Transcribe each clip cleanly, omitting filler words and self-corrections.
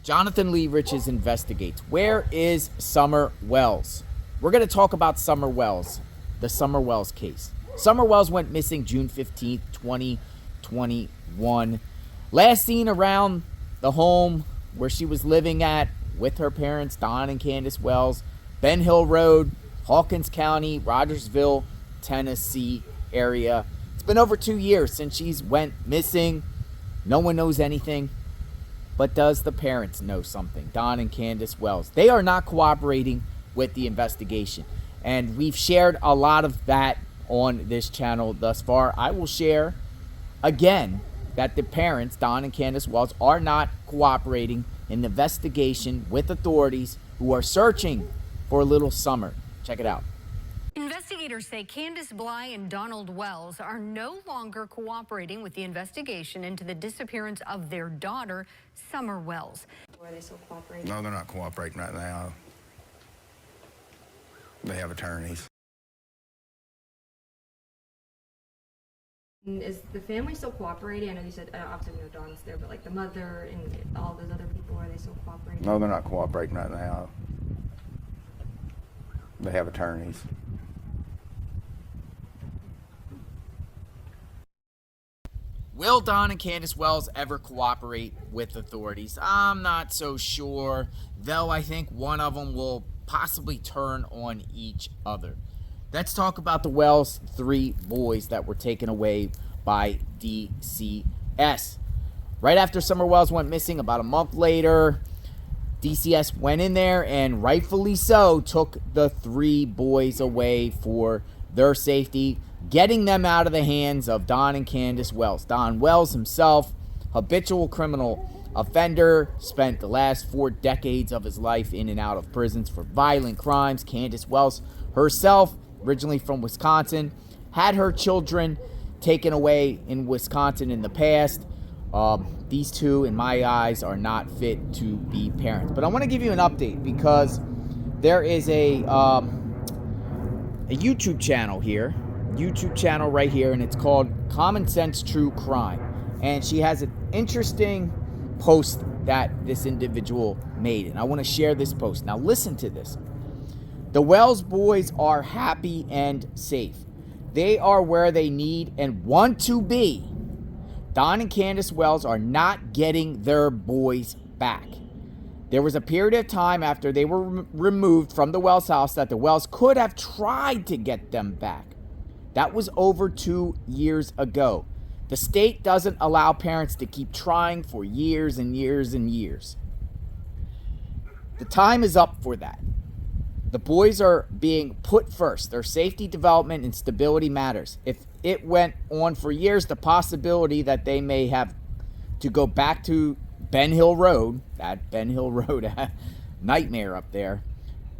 Jonathan Lee Riches investigates. Where is Summer Wells? We're going to talk about Summer Wells, the Summer Wells case. Summer Wells went missing June 15th, 2021. Last seen around the home where she was living at with her parents, Don and Candus Wells, Ben Hill Road, Hawkins County, Rogersville, Tennessee area. It's been over 2 years since she's went missing. No one knows anything. But does the parents know something? Don and Candus Wells. They are not cooperating with the investigation. And we've shared a lot of that on this channel thus far. I will share again that the parents, Don and Candus Wells, are not cooperating in the investigation with authorities who are searching for little Summer. Check it out. Investigators say Candace Bly and Donald Wells are no longer cooperating with the investigation into the disappearance of their daughter, Summer Wells. Are they still cooperating? No, they're not cooperating right now. They have attorneys. Is the family still cooperating? I know you said, obviously we know Don's there, but like the mother and all those other people, are they still cooperating? No, they're not cooperating right now. They have attorneys. Will Don and Candus Wells ever cooperate with authorities? I'm not so sure, though I think one of them will possibly turn on each other. Let's talk about the Wells 3 boys that were taken away by DCS. Right after Summer Wells went missing, about a month later, DCS went in there and rightfully so took the 3 boys away for their safety, getting them out of the hands of Don and Candus Wells. Don Wells himself, habitual criminal offender, spent the last 4 decades of his life in and out of prisons for violent crimes. Candus Wells herself, originally from Wisconsin, had her children taken away in Wisconsin in the past. These two, in my eyes, are not fit to be parents. But I want to give you an update because there is a YouTube channel here. YouTube channel right here, and it's called Common Sense True Crime. And she has an interesting post that this individual made, and I want to share this post. Now listen to this. The Wells boys are happy and safe. They are where they need and want to be. Don and Candus Wells are not getting their boys back. There was a period of time after they were removed from the Wells house that the Wells could have tried to get them back. That was over 2 years ago. The state doesn't allow parents to keep trying for years and years and years. The time is up for that. The boys are being put first. Their safety, development, and stability matters. If it went on for years, the possibility that they may have to go back to Ben Hill Road, that Ben Hill Road nightmare up there,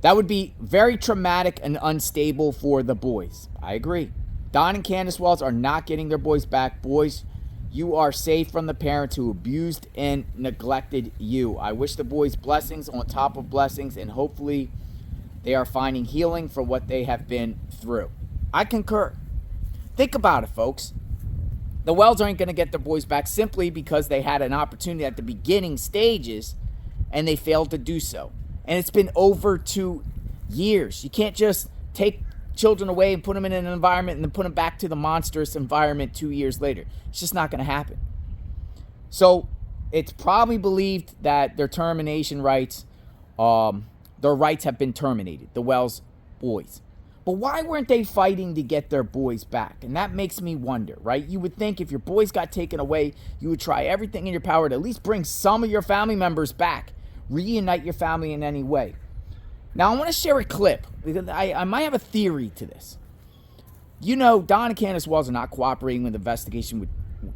that would be very traumatic and unstable for the boys. I agree. Don and Candus Wells are not getting their boys back. Boys, you are safe from the parents who abused and neglected you. I wish the boys blessings on top of blessings, and hopefully they are finding healing for what they have been through. I concur. Think about it, folks. The Wells aren't going to get their boys back simply because they had an opportunity at the beginning stages and they failed to do so. And it's been over 2 years. You can't just take children away and put them in an environment and then put them back to the monstrous environment 2 years later. It's just not going to happen. So it's probably believed that their termination rights, their rights have been terminated, the Wells boys. But why weren't they fighting to get their boys back? And that makes me wonder, right? You would think if your boys got taken away, you would try everything in your power to at least bring some of your family members back, reunite your family in any way. Now, I want to share a clip because I might have a theory to this. You know, Don and Candus Wells are not cooperating with the investigation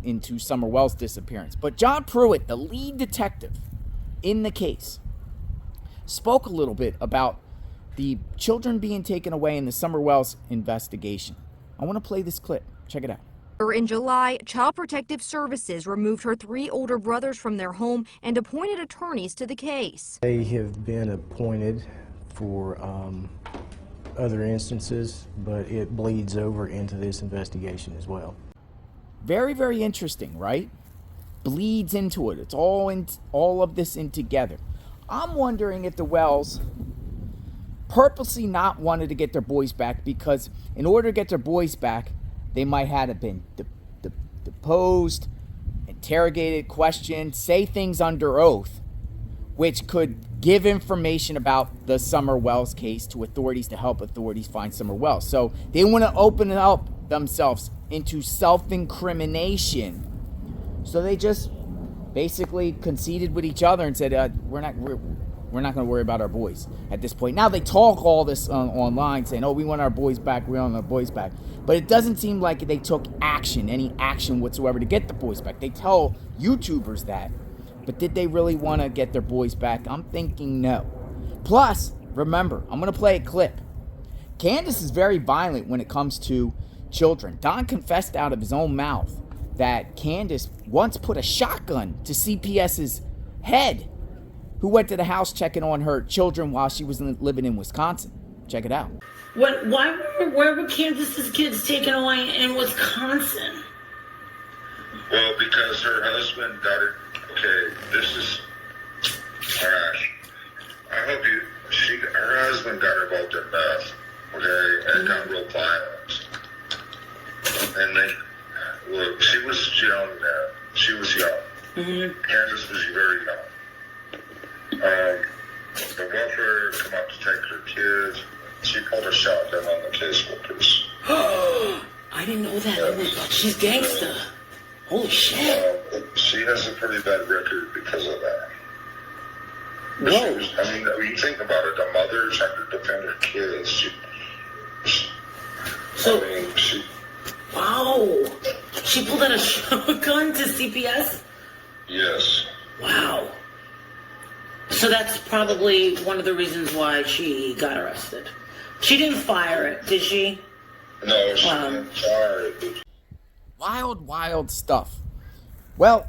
into Summer Wells' disappearance. But John Pruitt, the lead detective in the case, spoke a little bit about the children being taken away in the Summer Wells investigation. I want to play this clip. Check it out. In July, Child Protective Services removed her 3 older brothers from their home and appointed attorneys to the case. They have been appointed for other instances, but it bleeds over into this investigation as well. Very, very interesting, right? bleeds into it. It's all of this in together. I'm wondering if the Wells purposely not wanted to get their boys back, because in order to get their boys back, they might have been deposed, interrogated, questioned, say things under oath, which could give information about the Summer Wells case to authorities to help authorities find Summer Wells. So they want to open up themselves into self-incrimination. So they just basically conceded with each other and said, we're not going to worry about our boys at this point. Now they talk all this online saying, oh, we want our boys back, we want our boys back. But it doesn't seem like they took any action whatsoever to get the boys back. They tell YouTubers that. But did they really want to get their boys back? I'm thinking no. Plus, remember, I'm going to play a clip. Candus is very violent when it comes to children. Don confessed out of his own mouth that Candus once put a shotgun to CPS's head, who went to the house checking on her children while she was living in Wisconsin. Check it out. Where were Candus's kids taken away in Wisconsin? Well, because her husband got her. Okay, this is all right. I hope her husband got her involved in meth. Okay, and got real violent. And look, she was young then. She was young. Candus was very young. The welfare come up to take her kids. She pulled a shotgun on the caseworkers. I didn't know that. Oh my God, she's gangsta. Holy shit. She has a pretty bad record because of that. Whoa. You think about it, a mother trying to defend her kids. Wow. She pulled out a shotgun to CPS? Yes. Wow. So that's probably one of the reasons why she got arrested. She didn't fire it, did she? No, she didn't fire it. Wild stuff. Well,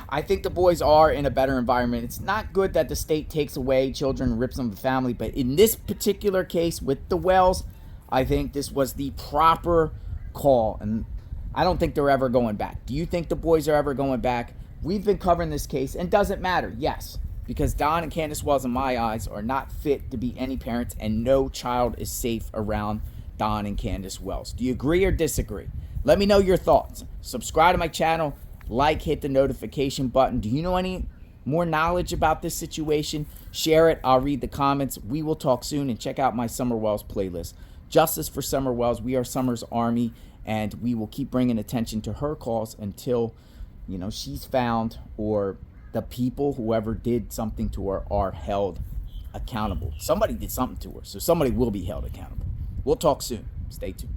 I think the boys are in a better environment. It's not good that the state takes away children and rips them from the family, but in this particular case with the Wells, I think this was the proper call, and I don't think they're ever going back. Do you think the boys are ever going back? We've been covering this case, and does it matter? Yes, because Don and Candus Wells, in my eyes, are not fit to be any parents, and no child is safe around Don and Candus Wells. Do you agree or disagree? Let me know your thoughts. Subscribe to my channel, hit the notification button. Do you know any more knowledge about this situation? Share it. I'll read the comments. We will talk soon, and check out my Summer Wells playlist. Justice for Summer Wells. We are Summer's army, and we will keep bringing attention to her cause until, she's found, or the people, whoever did something to her, are held accountable. Somebody did something to her, so somebody will be held accountable. We'll talk soon. Stay tuned.